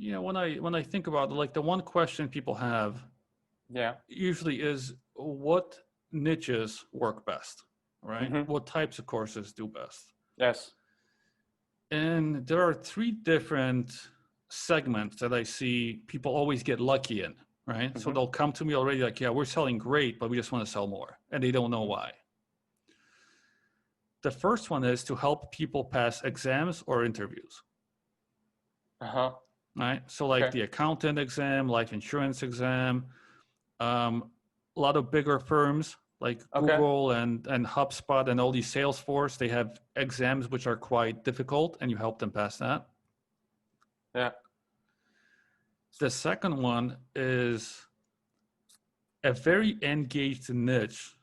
when I think about it, like the one question people have usually is what niches work best, right? Mm-hmm. What types of courses do best? Yes. And there are three different segments that I see people always get lucky in, right? So they'll come to me already like, yeah, we're selling great, but we just want to sell more. And they don't know why. The first one is to help people pass exams or interviews. Right? So like the accountant exam, life insurance exam, a lot of bigger firms like Google and HubSpot and all these Salesforce, they have exams which are quite difficult and you help them pass that. Yeah. The second one is a very engaged niche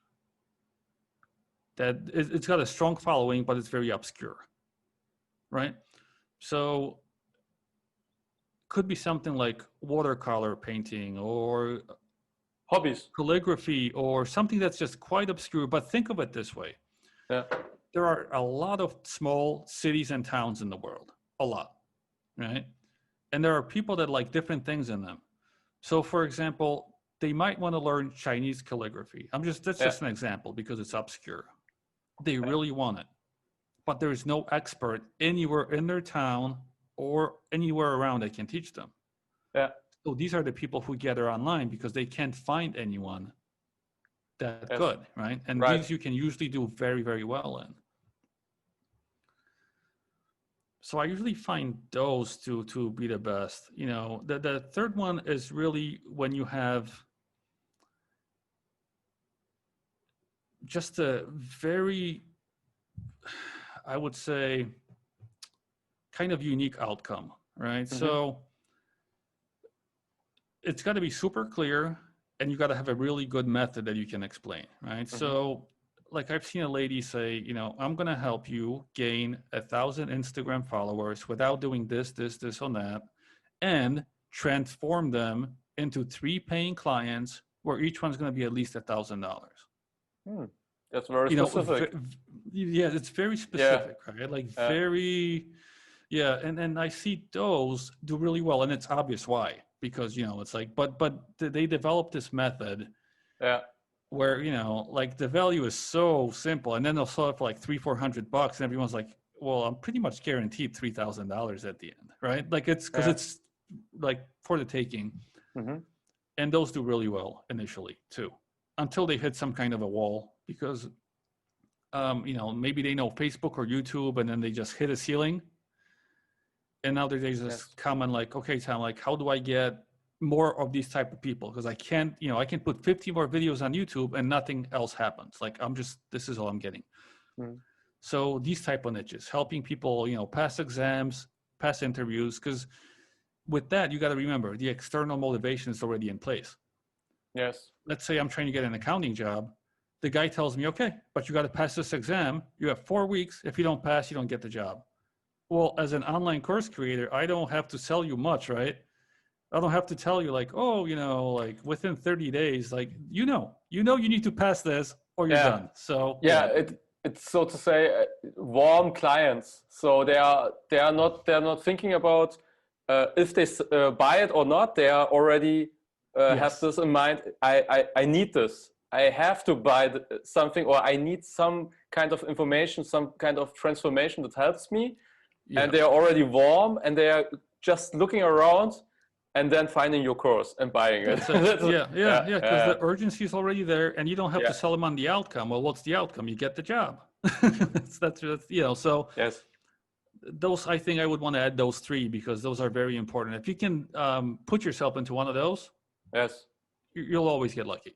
that it's got a strong following, but it's very obscure, right? So could be something like watercolor painting or hobbies, calligraphy, or something that's just quite obscure. But think of it this way. Yeah. There are a lot of small cities and towns in the world, a lot, right? And there are people that like different things in them. So for example, they might want to learn Chinese calligraphy. That's just an example because it's obscure. They really want it, but there is no expert anywhere in their town or anywhere around that can teach them. Yeah. So these are the people who gather online because they can't find anyone that good, right? And these you can usually do very, very well in. So I usually find those to be the best. The third one is really when you have just a very, I would say, kind of unique outcome, right? So it's got to be super clear, and you got to have a really good method that you can explain, right? So like I've seen a lady say, I'm going to help you gain 1,000 Instagram followers without doing this, or that, and transform them into 3 paying clients where each one's going to be at least $1,000. That's very specific. Yeah, it's very specific, right? Like very, and I see those do really well, and it's obvious why, because it's like, but they developed this method, where like the value is so simple, and then they'll sell it for like $300-400, and everyone's like, well, I'm pretty much guaranteed $3,000 at the end, right? Like it's because it's like for the taking, and those do really well initially too, until they hit some kind of a wall, because maybe they know Facebook or YouTube, and then they just hit a ceiling, and now they just come and like, okay, Tom, like, how do I get more of these type of people? Because I can't, I can put 50 more videos on YouTube and nothing else happens. Like this is all I'm getting. So these type of niches, helping people, pass exams, pass interviews, because with that, you got to remember the external motivation is already in place. Yes. Let's say I'm trying to get an accounting job. The guy tells me, okay, but you got to pass this exam. You have 4 weeks. If you don't pass, you don't get the job. Well, as an online course creator, I don't have to sell you much, right? I don't have to tell you like, oh, like within 30 days, like, you need to pass this or you're done. So it's so to say warm clients. So they are not thinking about if they buy it or not. They are already have this in mind. I need this. I have to buy something, or I need some kind of information, some kind of transformation that helps me. And they are already warm, and they are just looking around and then finding your course and buying it. Because the urgency is already there, and you don't have to sell them on the outcome. Well, what's the outcome? You get the job. that's so those, I think I would want to add those 3, because those are very important. If you can put yourself into one of those, you'll always get lucky.